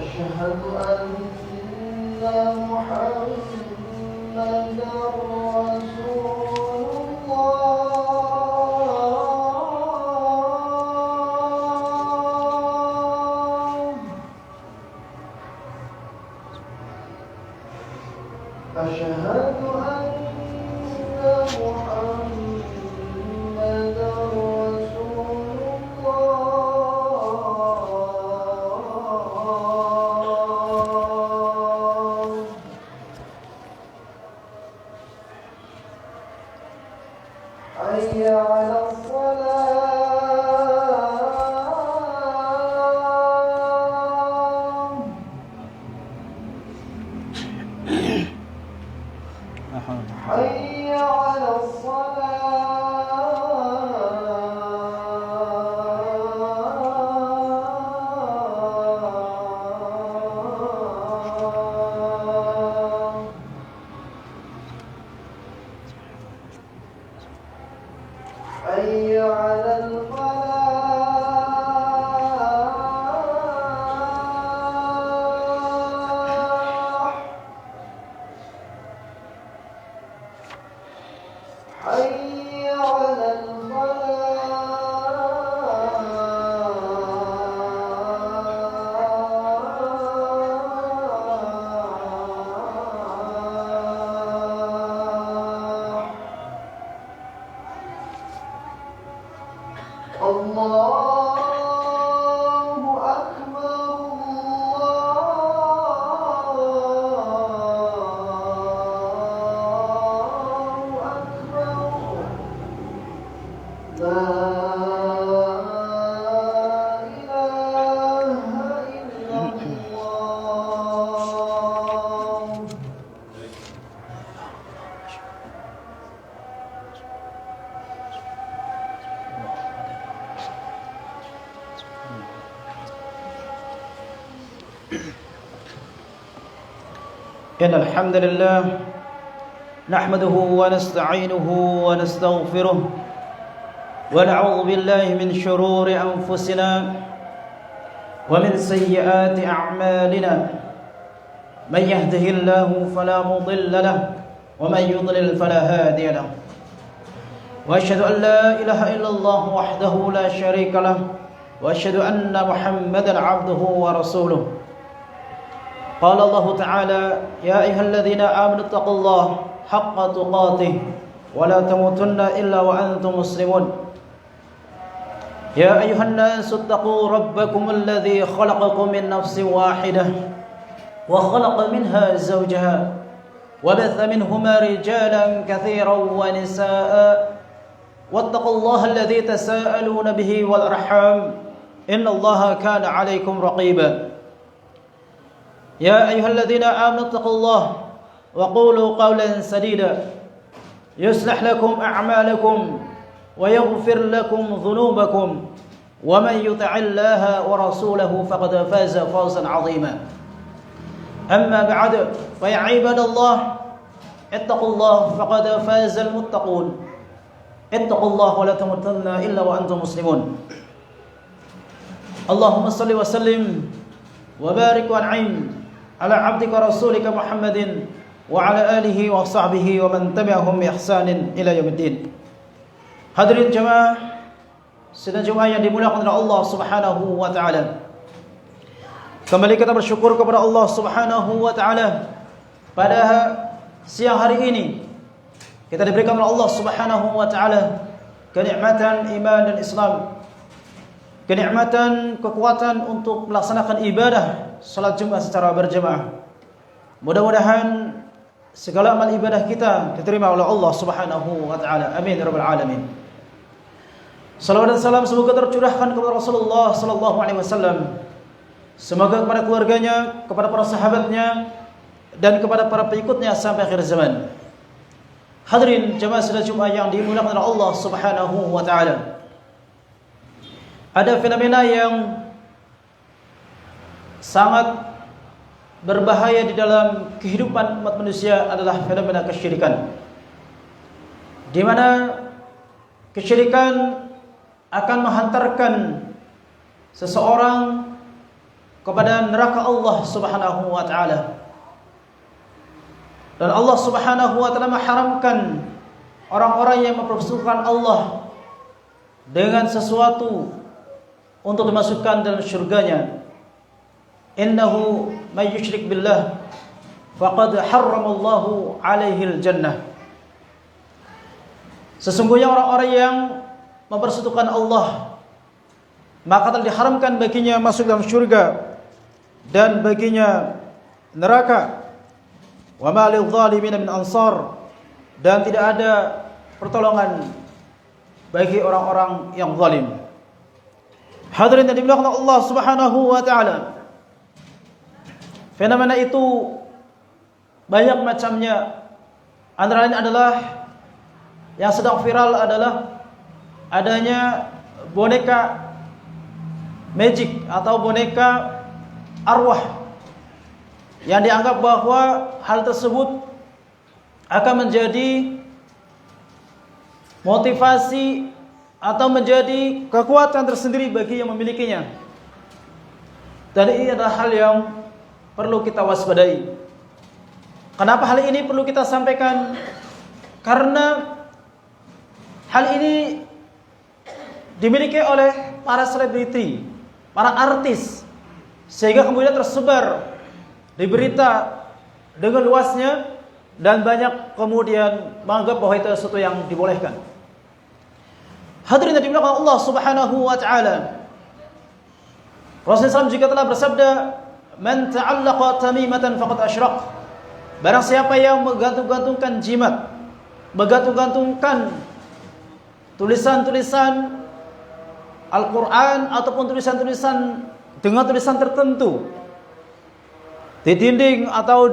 أشهد أن محمدا رسول الله. أشهد أن محمدا رسول الله. حي على الصلاة. حي على الصلاة. حي على الفلاح. حي على الفلاح. الله أكبر. الله أكبر. لا إله إلا الله. إن الحمد لله نحمده ونستعينه ونستغفره ونعوذ بالله من شرور أنفسنا ومن سيئات أعمالنا. من يهده الله فلا مضل له ومن يضلل فلا هادي له. وأشهد أن لا إله إلا الله وحده لا شريك له وأشهد أن محمدا عبده ورسوله. قال الله تعالى: يا أيها الذين آمنوا اتقوا الله حق تقاته ولا تموتن إلا وأنتم مسلمون. يا أيها الناس اتقوا ربكم الذي خلقكم من نفس واحدة وخلق منها زوجها وبث منهما رجالا كثيرا ونساء واتقوا الله الذي تساءلون به والأرحام إن الله كان عليكم رقيبا. يا أيها الذين آمنوا اتقوا الله وقولوا قولا سديدا يصلح لكم أعمالكم ويغفر لكم ذنوبكم ومن يطع الله ورسوله فقد فاز فوزا عظيما. أما بعد فيا عباد الله اتقوا الله فقد فاز المتقون. اتقوا الله ولا تموتن إلا وأنتم مسلمون. اللهم صل وسلم وبارك وانعم على عبدك ورسولك محمد وعلى آله وصحبه ومن تبعهم بإحسان إلى يوم الدين. Hadirin jemaah, sidang jemaah yang dimuliakan oleh Allah Subhanahu wa taala. Kembali kita bersyukur kepada Allah Subhanahu wa taala pada siang hari ini. Kita diberikan oleh Allah Subhanahu wa taala kenikmatan iman dan Islam. Kenikmatan kekuatan untuk melaksanakan ibadah salat Jumat secara berjamaah. Mudah-mudahan segala amal ibadah kita diterima oleh Allah Subhanahu wa taala. Amin ya rabbal alamin. Salawat dan salam semoga tercurahkan kepada Rasulullah sallallahu alaihi wasallam. Semoga kepada keluarganya, kepada para sahabatnya dan kepada para pengikutnya sampai akhir zaman. Hadirin jemaah salat Jumat yang dimuliakan oleh Allah Subhanahu wa taala. Ada fenomena yang sangat berbahaya di dalam kehidupan umat manusia adalah fenomena kesyirikan. Di mana kesyirikan akan menghantarkan seseorang kepada neraka Allah Subhanahu wa taala. Dan Allah Subhanahu wa taala mengharamkan orang-orang yang mempersekutukan Allah dengan sesuatu untuk dimasukkan dalam syurganya. Innahu may yusyrik billah faqad harramallahu alaihi al-jannah. Sesungguhnya orang-orang yang mempersekutukan Allah, maka telah diharamkan baginya masuk dalam syurga dan baginya neraka. Wa ma lidh-dhalimin min ansar, dan tidak ada pertolongan bagi orang-orang yang zalim. Hadirin yang dimuliakan Allah Subhanahu wa taala, fenomena itu banyak macamnya. Antara lain adalah yang sedang viral adalah adanya boneka magic atau boneka arwah yang dianggap bahwa hal tersebut akan menjadi motivasi atau menjadi kekuatan tersendiri bagi yang memilikinya. Dan ini adalah hal yang perlu kita waspadai. Kenapa hal ini perlu kita sampaikan? Karena hal ini dimiliki oleh para selebriti, para artis, sehingga kemudian tersebar di berita dengan luasnya, dan banyak kemudian menganggap bahwa itu sesuatu yang dibolehkan. Hadirin yang dimuliakan Allah Subhanahu wa taala, Rasulullah SAW juga telah bersabda, "Man ta'allaqa tamimatan faqad asyraq." Barang siapa yang menggantung-gantungkan jimat, menggantung-gantungkan tulisan-tulisan Al-Quran ataupun tulisan-tulisan dengan tulisan tertentu di dinding atau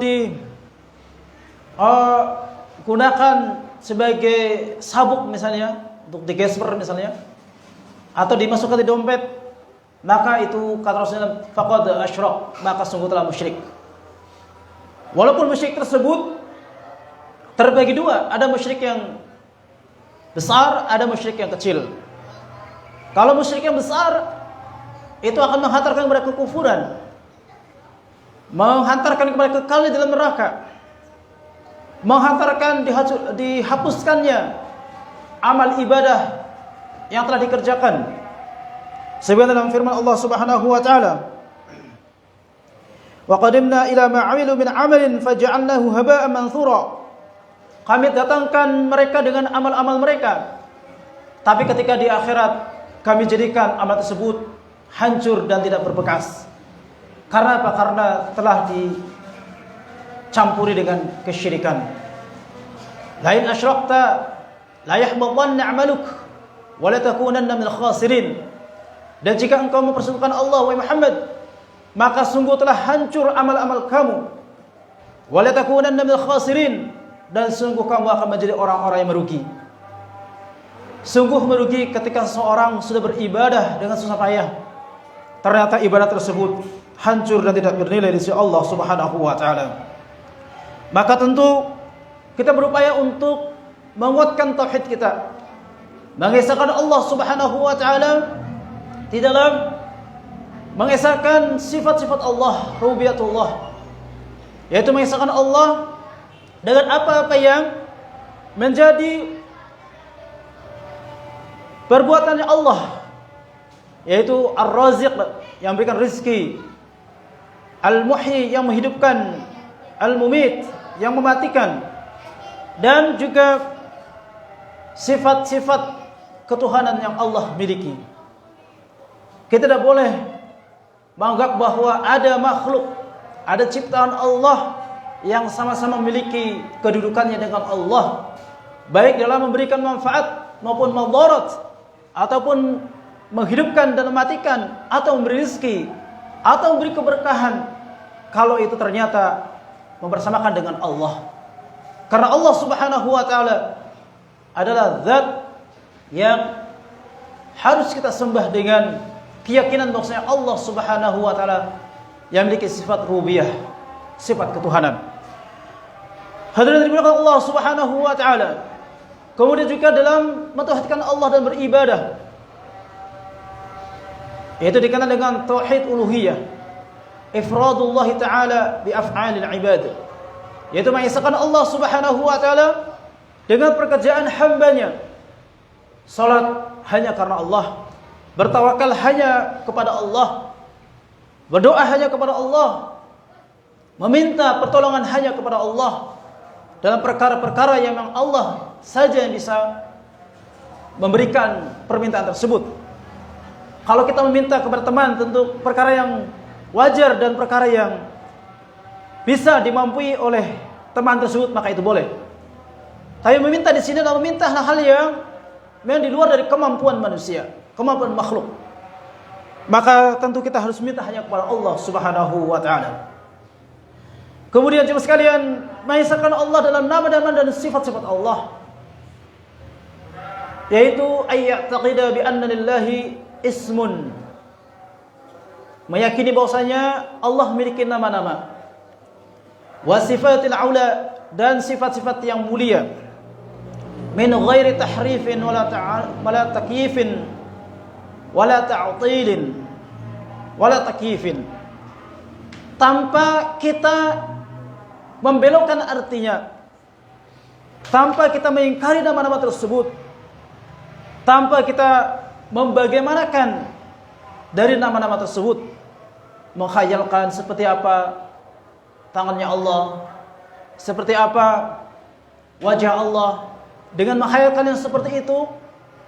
gunakan sebagai sabuk misalnya, untuk digesper misalnya, atau dimasukkan di dompet, maka itu kata Rasulullah faqad asyraq, maka sungguh telah musyrik. Walaupun musyrik tersebut terbagi dua, ada musyrik yang besar, ada musyrik yang kecil. Kalau musyrik yang besar itu akan menghantarkan kepada kekufuran, menghantarkan kepada kekal di dalam neraka, menghantarkan dihapuskannya amal ibadah yang telah dikerjakan. Sebagaimana dalam firman Allah Subhanahu wa taala, "Wa qadimna ila ma 'amilu min 'amalin faj'alnahu haba'an manthura." Kami datangkan mereka dengan amal-amal mereka, tapi ketika di akhirat kami jadikan amal tersebut hancur dan tidak berbekas. Karena apa? Karena telah dicampuri dengan kesyirikan. La in asyrakta la yahbatanna 'amaluk wa la takunanna minal khasirin. Dan jika engkau mempersekutukan Allah, wahai Muhammad, maka sungguh telah hancur amal-amal kamu. Wa la takunanna minal khasirin, dan sungguh kamu akan menjadi orang-orang yang merugi. Sungguh merugi ketika seseorang sudah beribadah dengan susah payah, ternyata ibadah tersebut hancur dan tidak bernilai di sisi Allah Subhanahu wa taala. Maka tentu kita berupaya untuk menguatkan tauhid kita, mengesahkan Allah Subhanahu wa taala di dalam mengesahkan sifat-sifat Allah, rububiyatullah, yaitu mengesahkan Allah dengan apa-apa yang menjadi perbuatannya Allah, yaitu Ar-Raziq yang memberikan rezeki, Al-Muhyi yang menghidupkan, Al-Mumit yang mematikan, dan juga sifat-sifat ketuhanan yang Allah miliki. Kita tidak boleh menganggap bahwa ada makhluk, ada ciptaan Allah yang sama-sama memiliki kedudukannya dengan Allah, baik dalam memberikan manfaat maupun madarat, ataupun menghidupkan dan mematikan, atau memberi rezeki, atau memberi keberkahan, kalau itu ternyata mempersamakan dengan Allah. Karena Allah Subhanahu wa taala adalah zat yang harus kita sembah dengan keyakinan bahwasanya Allah Subhanahu wa taala yang memiliki sifat rububiyah, sifat ketuhanan. Hadirin dimuliakan Allah Subhanahu wa taala. Kemudian juga dalam mentauhidkan Allah dan beribadah, yaitu dikenal dengan tauhid uluhiyah. ifradullah ta'ala bi af'alil ibad, yaitu mengisahkan Allah Subhanahu wa taala dengan pekerjaan hambanya. Salat hanya karena Allah, bertawakal hanya kepada Allah, berdoa hanya kepada Allah, meminta pertolongan hanya kepada Allah dalam perkara-perkara yang memang Allah saja yang bisa memberikan permintaan tersebut. Kalau kita meminta kepada teman tentu perkara yang wajar dan perkara yang bisa dimampui oleh teman tersebut, maka itu boleh. Tapi meminta di sini adalah meminta hal-hal yang memang di luar dari kemampuan manusia, kemampuan makhluk. Maka tentu kita harus minta hanya kepada Allah Subhanahu wa taala. Kemudian jemaah sekalian, mengisahkan Allah dalam nama-nama dan sifat-sifat Allah, yaitu ayya'taqida bi anna lillahi ismun, meyakini bahwasanya Allah memiliki nama-nama, wa sifatil aula, dan sifat-sifat yang mulia, min ghairi tahrifin wala takyifin wala ta'tilin wala takyifin, tanpa kita membelokkan artinya, tanpa kita mengingkari nama-nama tersebut, tanpa kita membagaimanakan dari nama-nama tersebut, menghayalkan seperti apa tangannya Allah, seperti apa wajah Allah. Dengan menghayalkan yang seperti itu,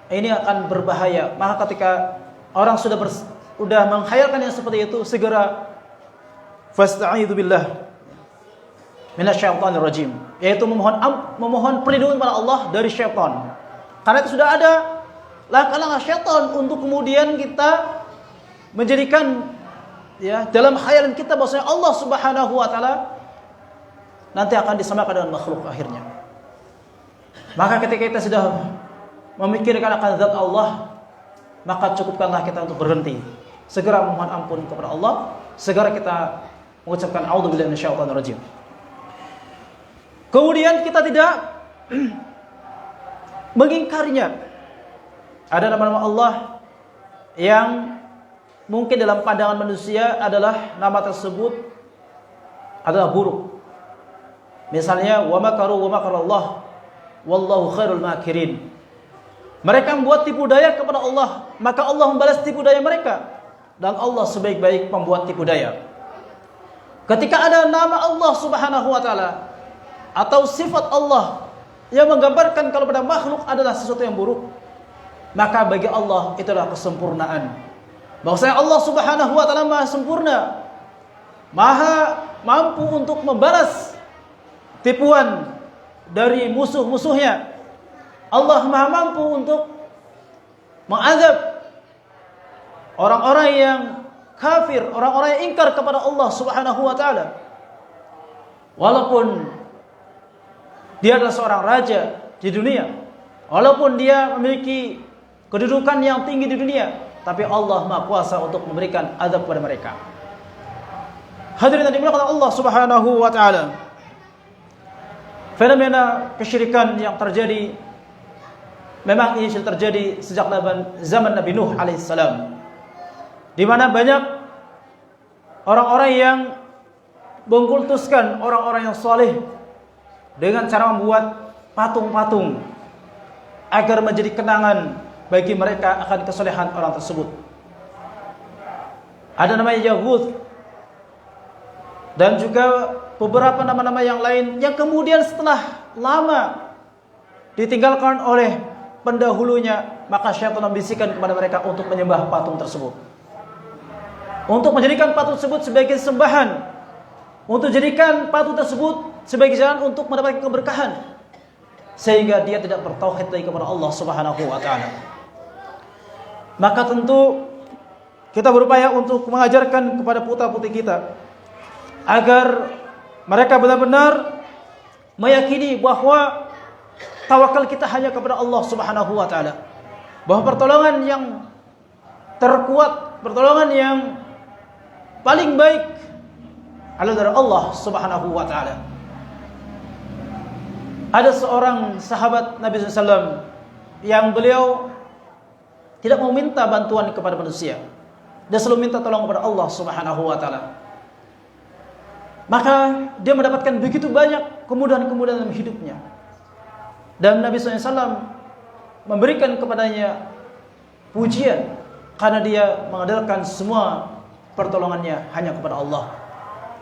ini akan berbahaya. Maka ketika orang sudah menghayalkan yang seperti itu, segera fasta'idzu billah minasyaitonir rajim, yaitu memohon perlindungan kepada Allah dari syaitan. Karena itu sudah ada langkah-langkah syaitan untuk kemudian kita menjadikan dalam khayalan kita bahwasanya Allah Subhanahu wa taala nanti akan disamakan dengan makhluk akhirnya. Maka ketika kita sudah memikirkan akan zat Allah, maka cukupkanlah kita untuk berhenti, segera memohon ampun kepada Allah, segera kita mengucapkan a'udzubillahi minasyaitonir rajim. Kemudian kita tidak mengingkarinya. Ada nama-nama Allah yang mungkin dalam pandangan manusia adalah nama tersebut adalah buruk. Misalnya wa makaru wa makarallah wallahu khairul makirin. Mereka membuat tipu daya kepada Allah, maka Allah membalas tipu daya mereka, dan Allah sebaik-baik pembuat tipu daya. Ketika ada nama Allah Subhanahu wa taala atau sifat Allah yang menggambarkan kalau pada makhluk adalah sesuatu yang buruk, maka bagi Allah itulah kesempurnaan. Bahwasanya Allah Subhanahu wa taala Maha sempurna, Maha mampu untuk membalas tipuan dari musuh-musuhnya. Allah Maha mampu untuk mengazab orang-orang yang kafir, orang-orang yang ingkar kepada Allah Subhanahu wa taala. Walaupun dia adalah seorang raja di dunia, walaupun dia memiliki kedudukan yang tinggi di dunia, tapi Allah Maha Kuasa untuk memberikan azab kepada mereka. Hadirin yang dimuliakan Allah Subhanahu wa taala, fenomena kesyirikan yang terjadi memang ini sudah terjadi sejak zaman Nabi Nuh alaihissalam, di mana banyak orang-orang yang mengkultuskan orang-orang yang saleh dengan cara membuat patung-patung agar menjadi kenangan bagi mereka akan kesolehan orang tersebut. Ada namanya Yahud dan juga beberapa nama-nama yang lain yang kemudian setelah lama ditinggalkan oleh pendahulunya, maka syaitan membisikkan kepada mereka untuk menyembah patung tersebut, untuk menjadikan patung tersebut sebagai sembahan, untuk jadikan patung tersebut sebagai jalan untuk mendapatkan keberkahan, sehingga dia tidak bertauhid lagi kepada Allah Subhanahu wa taala. Maka tentu kita berupaya untuk mengajarkan kepada putra-putri kita agar mereka benar-benar meyakini bahwa tawakal kita hanya kepada Allah Subhanahu wa taala, bahwa pertolongan yang terkuat, pertolongan yang paling baik adalah dari Allah Subhanahu wa taala. Ada seorang sahabat Nabi SAW yang beliau tidak mau minta bantuan kepada manusia, dia selalu minta tolong kepada Allah Subhanahu wa taala. maka dia mendapatkan begitu banyak kemudahan-kemudahan dalam hidupnya. Dan Nabi SAW memberikan kepadanya pujian karena dia mengandalkan semua pertolongannya hanya kepada Allah.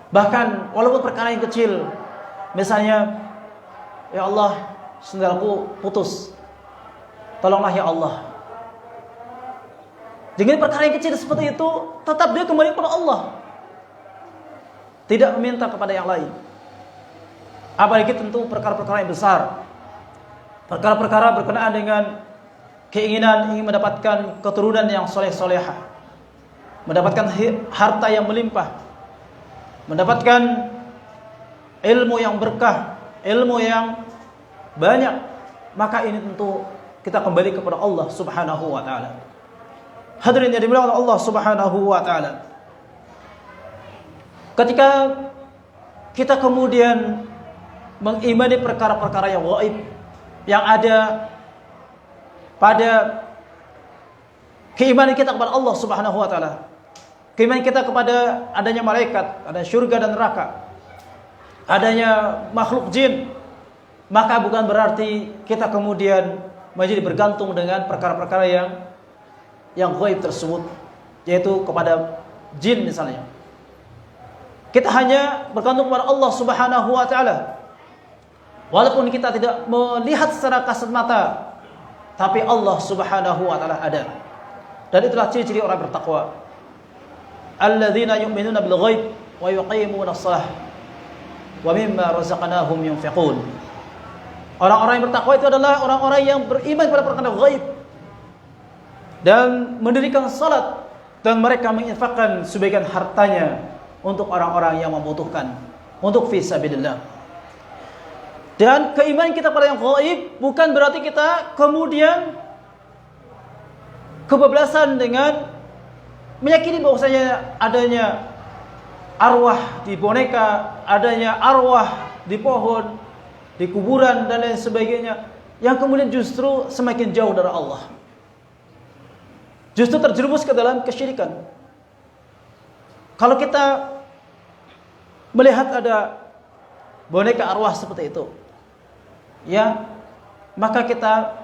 Bahkan walaupun perkara yang kecil, misalnya, ya Allah, sendalku putus, tolonglah ya Allah. Dengan perkara yang kecil seperti itu, tetap dia kembali kepada Allah, tidak meminta kepada yang lain. Apalagi tentu perkara-perkara yang besar, perkara-perkara berkenaan dengan keinginan ingin mendapatkan keturunan yang soleh-solehah, mendapatkan harta yang melimpah, mendapatkan ilmu yang berkah, ilmu yang banyak, maka ini tentu kita kembali kepada Allah Subhanahu wa taala. Hadirin yang dimuliakan Allah Subhanahu wa taala. Ketika kita kemudian mengimani perkara-perkara yang gaib yang ada pada keimanan kita kepada Allah Subhanahu wa taala, keimanan kita kepada adanya malaikat, ada surga dan neraka, adanya makhluk jin, maka bukan berarti kita kemudian menjadi bergantung dengan perkara-perkara yang gaib tersebut, yaitu kepada jin misalnya. Kita hanya bergantung kepada Allah Subhanahu wa taala. Walaupun kita tidak melihat secara kasat mata, tapi Allah Subhanahu wa taala ada. Dan itulah ciri-ciri orang bertakwa. Alladzina yu'minuna bil ghaib wa yuqimuna shalah wa mimma razaqnahum yunfiqun. Orang-orang yang bertakwa itu adalah orang-orang yang beriman pada perkara gaib dan mendirikan salat, dan mereka menginfakkan sebagian hartanya untuk orang-orang yang membutuhkan, untuk fi sabilillah. Dan keimanan kita pada yang gaib bukan berarti kita kemudian kebablasan dengan meyakini bahwasanya adanya arwah di boneka, adanya arwah di pohon, di kuburan dan lain sebagainya, yang kemudian justru semakin jauh dari Allah, justru terjerumus ke dalam kesyirikan. Kalau kita melihat ada boneka arwah seperti itu, ya, maka kita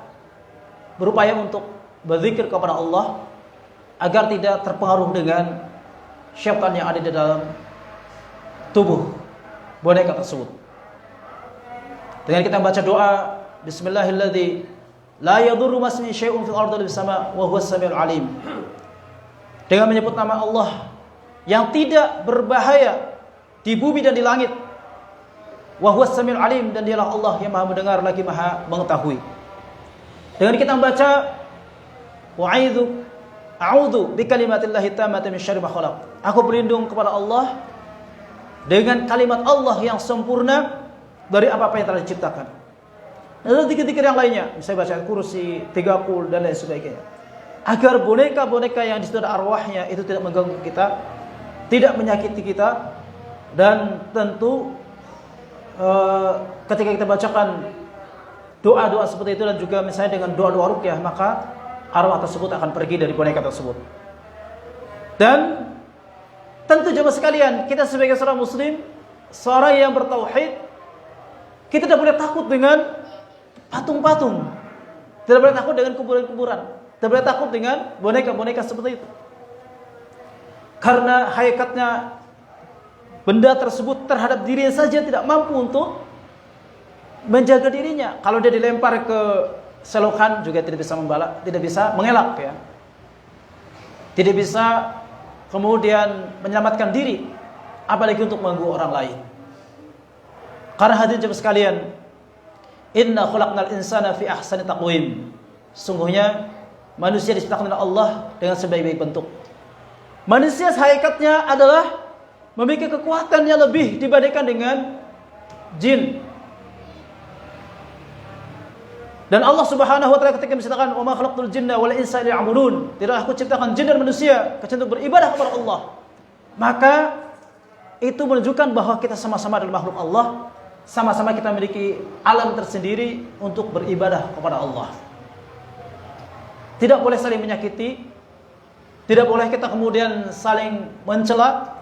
berupaya untuk berzikir kepada Allah agar tidak terpengaruh dengan syaitan yang ada di dalam tubuh boneka tersebut. Dengan kita baca doa Bismillahirrahmanirrahim, la yadurru masmi syai'un fil ardi wal sama' wa huwas samiul alim. Dengan menyebut nama Allah yang tidak berbahaya di bumi dan di langit, wa huwas samiul alim, dan dialah Allah yang Maha mendengar lagi Maha mengetahui. Dengan kita membaca a'udzu bikalimatillahi tammati min syarri ma khalaq, aku berlindung kepada Allah dengan kalimat Allah yang sempurna dari apa-apa yang telah diciptakan. Dan zikir-zikir yang lainnya, misalnya baca kursi, 30 dan lain sebagainya, agar boneka-boneka yang di situ ada arwahnya itu tidak mengganggu kita, tidak menyakiti kita. Dan tentu ketika kita bacakan doa-doa seperti itu dan juga misalnya dengan doa-doa ruqyah, maka arwah tersebut akan pergi dari boneka tersebut. Dan tentu jemaah sekalian, kita sebagai seorang muslim, seorang yang bertauhid, kita tidak boleh takut dengan patung-patung, tidak boleh takut dengan kuburan-kuburan, tidak boleh takut dengan boneka-boneka seperti itu. Karena hakikatnya benda tersebut terhadap dirinya saja tidak mampu untuk menjaga dirinya. Kalau dia dilempar ke selokan juga tidak bisa membalak, tidak bisa mengelak, ya. Tidak bisa kemudian menyelamatkan diri, apalagi untuk mengganggu orang lain. Karena hadirin jemaah sekalian, inna khalaqnal insana fi ahsani taqwim. Sungguhnya manusia diciptakan oleh Allah dengan sebaik-baik bentuk. Manusia hakikatnya adalah memiliki kekuatan yang lebih dibandingkan dengan jin. Dan Allah Subhanahu wa taala ketika menciptakan wa ma khalaqtul jinna wal insa illa liya'budun, tidaklah aku ciptakan jin dan manusia kecuali untuk beribadah kepada Allah. Maka itu menunjukkan bahwa kita sama-sama adalah makhluk Allah, sama-sama kita memiliki alam tersendiri untuk beribadah kepada Allah. Tidak boleh saling menyakiti, tidak boleh kita kemudian saling mencela,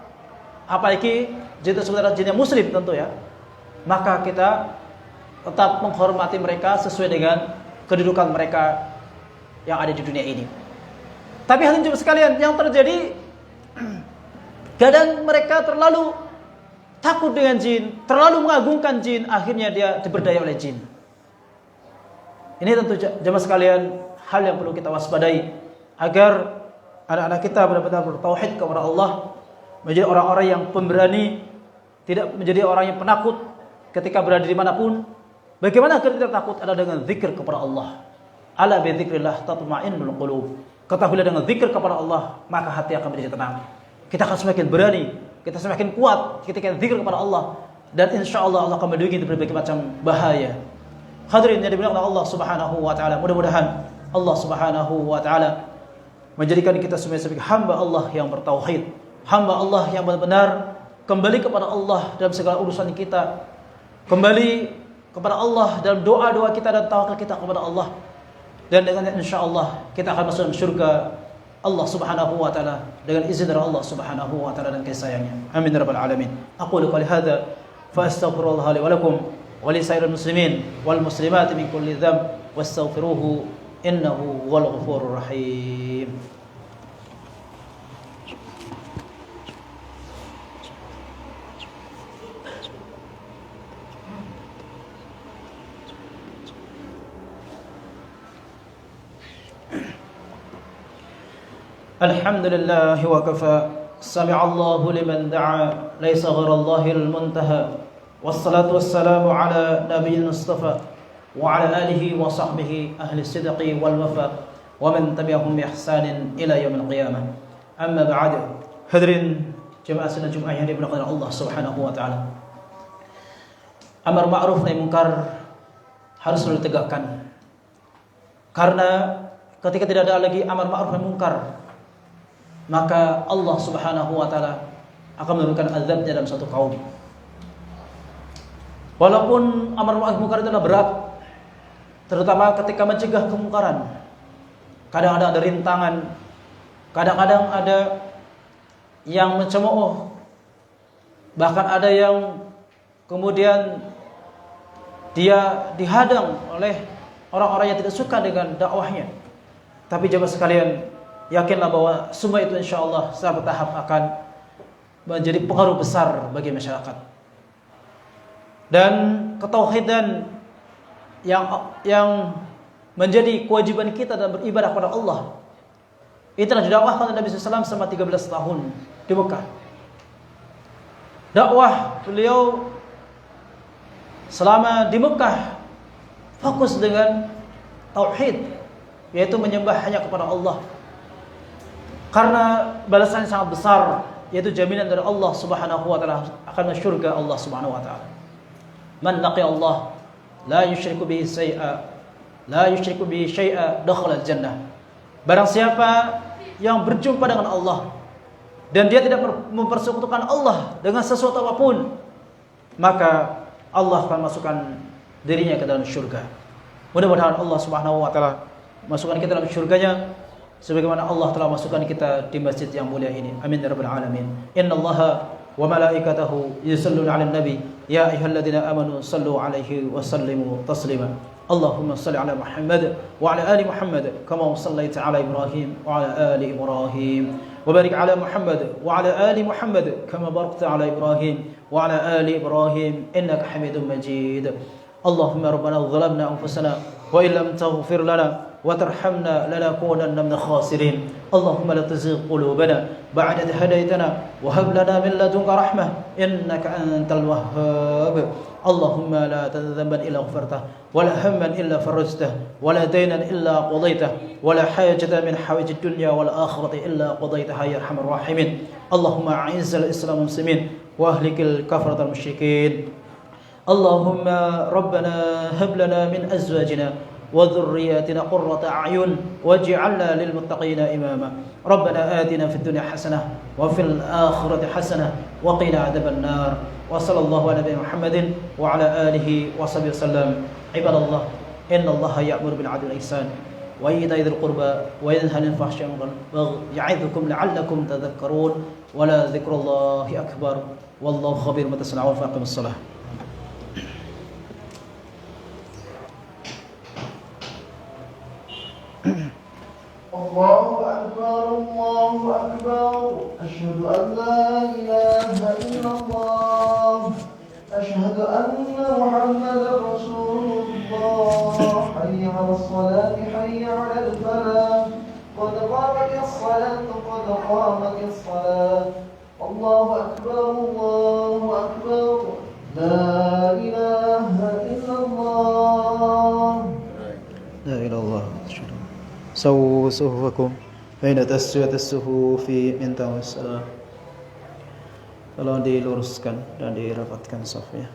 apalagi jin tersebut adalah jin yang muslim tentu ya, maka kita tetap menghormati mereka sesuai dengan kedudukan mereka yang ada di dunia ini. Tapi hadirin jemaah sekalian, yang terjadi kadang mereka terlalu takut dengan jin, terlalu mengagungkan jin, akhirnya dia diberdaya oleh jin. Ini tentu jemaah sekalian hal yang perlu kita waspadai agar anak-anak kita benar-benar bertauhid kepada Allah, menjadi orang-orang yang pemberani, tidak menjadi orang yang penakut ketika berada di manapun. Bagaimana agar tidak takut? Adalah dengan zikir kepada Allah. Ala bi dzikrillah tatma'innul qulub. Ketahuilah dengan zikir kepada Allah, maka hati akan menjadi tenang. Kita akan semakin berani, kita semakin kuat ketika zikir kepada Allah, dan insya Allah Allah akan melindungi dari berbagai macam bahaya. Hadirin yang dimuliakan oleh Allah Subhanahu wa taala, mudah-mudahan Allah Subhanahu wa taala menjadikan kita semua sebagai hamba Allah yang bertauhid, hamba Allah yang benar-benar kembali kepada Allah dalam segala urusan kita, kembali kepada Allah dalam doa-doa kita dan tawakal kita kepada Allah, dan dengan insyaallah kita akan masuk dalam surga Allah Subhanahu wa taala dengan izin dari Allah Subhanahu wa taala dan kasih sayangnya. Amin ya rabbal alamin. Aqulu qouli hadza fa astaghfirullah li wa lakum wa li sairil muslimin wal muslimat min kulli dhanb wastaghfiruhu innahu huwal ghafurur rahim. Alhamdulillah wa kafa. Sami'allahu liman da'a, laisa ghairullahil muntaha. Wassalatu wassalamu ala nabiyil mustafa wa ala alihi wa sahbihi ahli sidqi wal wafa wa man tabi'ahum bi ihsanin ila yaumil qiyamah. Amma ba'd. Hadirin jemaah salat Jumat yang dimuliakan Allah Subhanahu wa taala. Amar ma'ruf nahi munkar harus selalu ditegakkan. Karena ketika tidak ada lagi amar ma'ruf nahi munkar, maka Allah Subhanahu wa taala akan menurunkan azabnya dalam satu kaum. Walaupun amar ma'ruf munkar itu adalah berat, terutama ketika mencegah kemungkaran. Kadang-kadang ada rintangan, kadang-kadang ada yang mencemooh, bahkan ada yang kemudian dia dihadang oleh orang-orang yang tidak suka dengan dakwahnya. Tapi jemaah sekalian, yakinlah bahwa semua itu insyaallah secara bertahap akan menjadi pengaruh besar bagi masyarakat. Dan ketauhidan yang menjadi kewajiban kita dalam beribadah kepada Allah, itu telah didakwahkan oleh Nabi SAW selama 13 tahun di Mekah. Dakwah beliau selama di Mekah fokus dengan tauhid, yaitu menyembah hanya kepada Allah. Karena balasannya sangat besar, yaitu jaminan dari Allah Subhanahu wa taala akan surga Allah Subhanahu wa taala. Man laqiya Allah la yusyriku bihi syai'a dakhala al-jannah. Barang siapa yang berjumpa dengan Allah dan dia tidak mempersekutukan Allah dengan sesuatu apapun, maka Allah akan masukkan dirinya ke dalam surga. Mudah-mudahan Allah Subhanahu wa taala masukkan kita dalam surganya sebagaimana Allah telah masukkan kita di masjid yang mulia ini. Amin ya rabbal alamin. Innallaha wa malaikatahu yusalluna 'alan nabi ya ayyuhalladzina amanu sallu 'alaihi wa sallimu taslima. Allahumma shalli 'ala Muhammad wa 'ala ali Muhammad kama shallaita 'ala Ibrahim wa 'ala ali Ibrahim wa barik 'ala Muhammad wa 'ala ali Muhammad kama barakta 'ala Ibrahim wa 'ala ali Ibrahim innaka Hamidum Majid. Allahumma rabbana zalamna anfusana wa illam taghfir lana وترحمنا لنكونن من الخاسرين. اللهم لا تزغ قلوبنا بعد إذ هديتنا وهب لنا من لدنك رحمة إنك أنت الوهاب. اللهم لا تدع ذنبا إلا غفرته ولا هما إلا فرجته ولا دينا إلا قضيته ولا حاجة من حوائج الدنيا والآخرة إلا قضيتها يا أرحم الراحمين. اللهم أعز الإسلام والمسلمين وأهلك الكفرة المشركين. اللهم ربنا هب لنا من أزواجنا وذرياتنا قرة أعين واجعلنا للمتقين إماما. ربنا آتنا في الدنيا حسنة وفي الآخرة حسنة وقنا عذاب النار. وصلى الله على نبينا محمد وعلى آله وصحبه وسلم. عباد الله إن الله يأمر بالعدل والإحسان وإيتاء ذي القربى وينهى عن الفحشاء والمنكر يعظكم لعلكم تذكرون ولذكر الله أكبر والله خبير بما تصنعون فأقيموا الصلاة. الله أكبر الله أكبر أشهد أن لا إله إلا الله أشهد أن محمدا رسول الله حي على الصلاة حي على الفلاح قد قامت الصلاة قد قامت الصلاة الله أكبر لا إله إلا الله لا إله إلا الله. سووا صفوفكم بين تسوية الصفوف من الصلاة. Tolong diluruskan dan dirapatkan safnya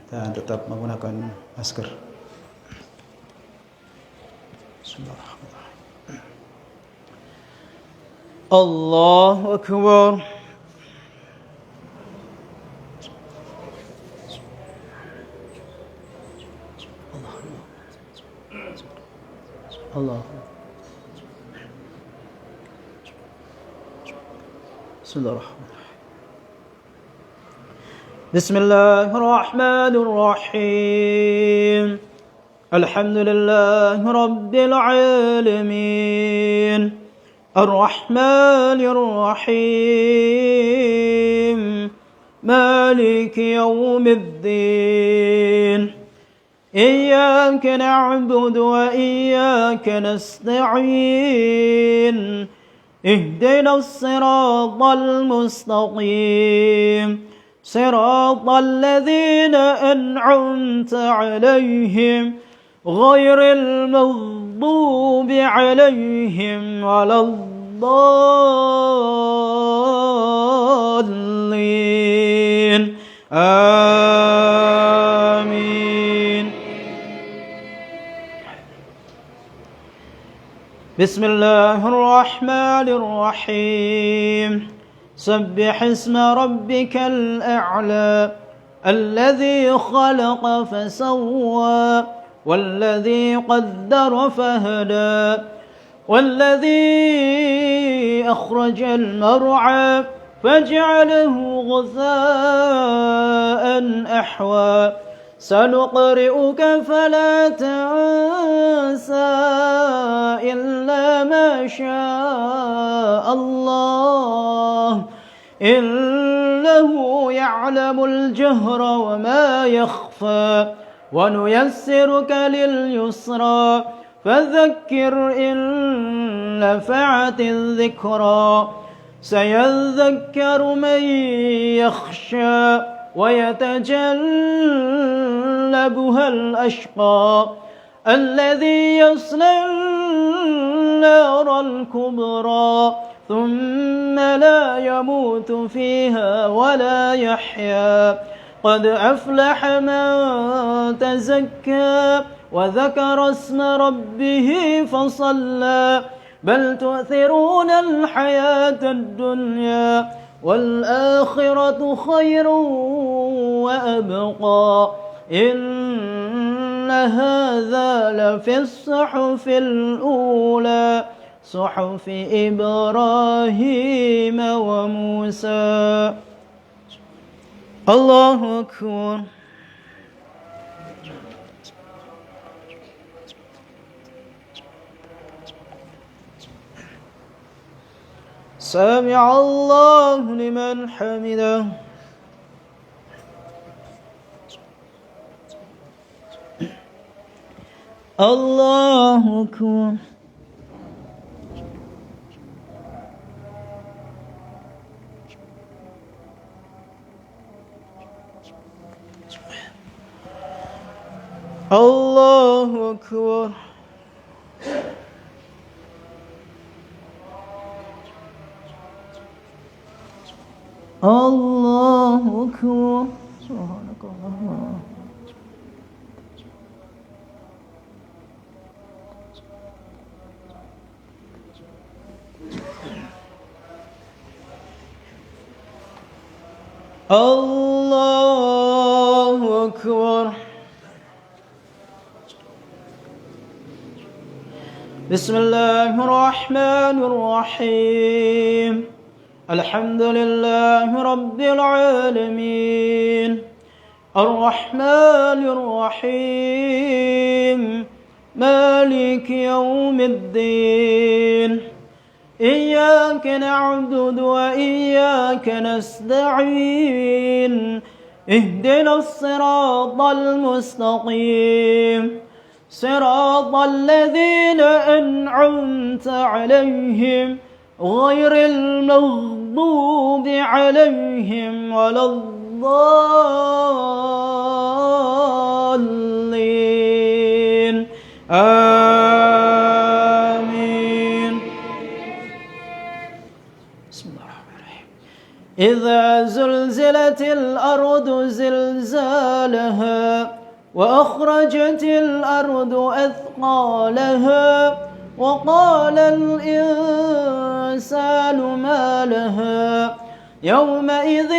dan tetap menggunakan masker. Bismillahirrahmanirrahim. Allahu Akbar. Allah. Bismillahirrahmanirrahim. بسم الله الرحمن الرحيم الحمد لله رب العالمين الرحمن الرحيم مالك يوم الدين إياك نعبد وإياك نستعين اهدنا الصراط المستقيم صراط الذين أنعمت عليهم غير المغضوب عليهم ولا الضالين آمين. بسم الله الرحمن الرحيم سبح اسم ربك الأعلى الذي خلق فسوى والذي قدر فهدى والذي أخرج المرعى فجعله غثاء أحوى سنقرئك فلا تنسى إلا ما شاء الله إنه يعلم الجهر وما يخفى ونيسرك لليسرى فذكر إن نفعت الذكرى سيذكر من يخشى ويتجنبها الأشقى الذي يصلى النار الكبرى ثم لا يموت فيها ولا يحيا قد أفلح من تزكى وذكر اسم ربه فصلى بل تؤثرون الحياة الدنيا والآخرة خير وأبقى إن هذا لفي الصحف الأولى صحف إبراهيم وموسى. الله أكبر. سمع الله لمن حمده. الله أكبر. الله أكبر. الله أكبر. سبحانك اللهم. الله أكبر. بسم الله الرحمن الرحيم الحمد لله رب العالمين الرحمن الرحيم مالك يوم الدين إياك نعبد وإياك نستعين اهدنا الصراط المستقيم صراط الذين أنعمت عليهم غير المغضوب عليهم ولا الضالين آمين. بسم الله الرحمن الرحيم. إذا زلزلت الأرض زلزالها وأخرجت الأرض أثقالها وقال الإنسان ما لها يومئذ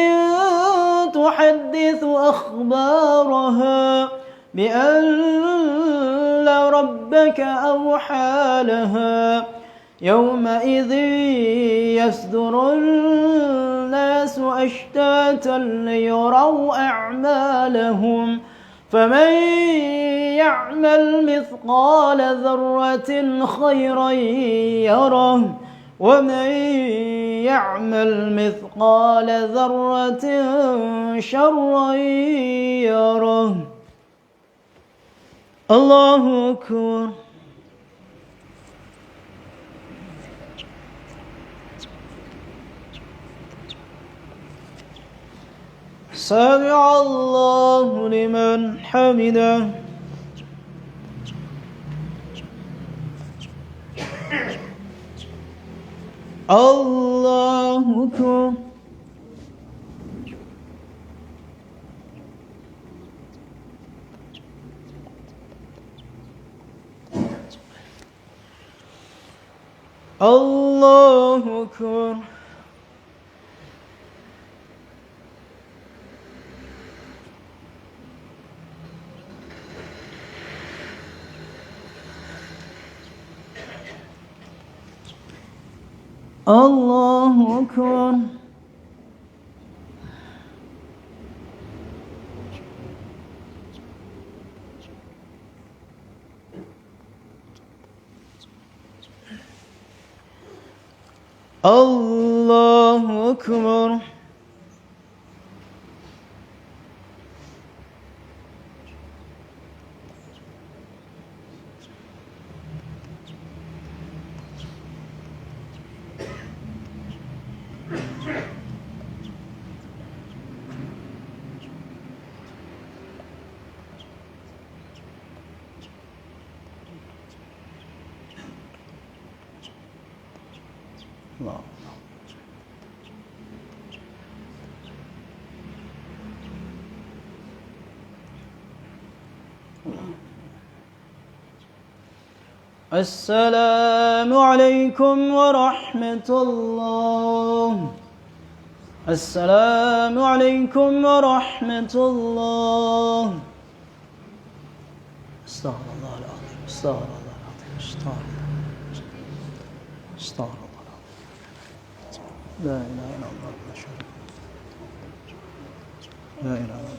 تحدث أخبارها بأن ربك أوحى لها يومئذ يصدر الناس أشتاتا ليروا أعمالهم فمن يعمل مثقال ذرة خيرا يره ومن يعمل مثقال ذرة شرا يره. الله أكبر. سمع الله لمن حمده. الله أكبر. الله أكبر. الله أكبر. الله أكبر. الله. السلام عليكم ورحمة الله. السلام عليكم ورحمة الله. استغفر الله العظيم. استغفر الله العظيم. استغفر الله العظيم. لا إله إلا الله. لا إله إلا الله.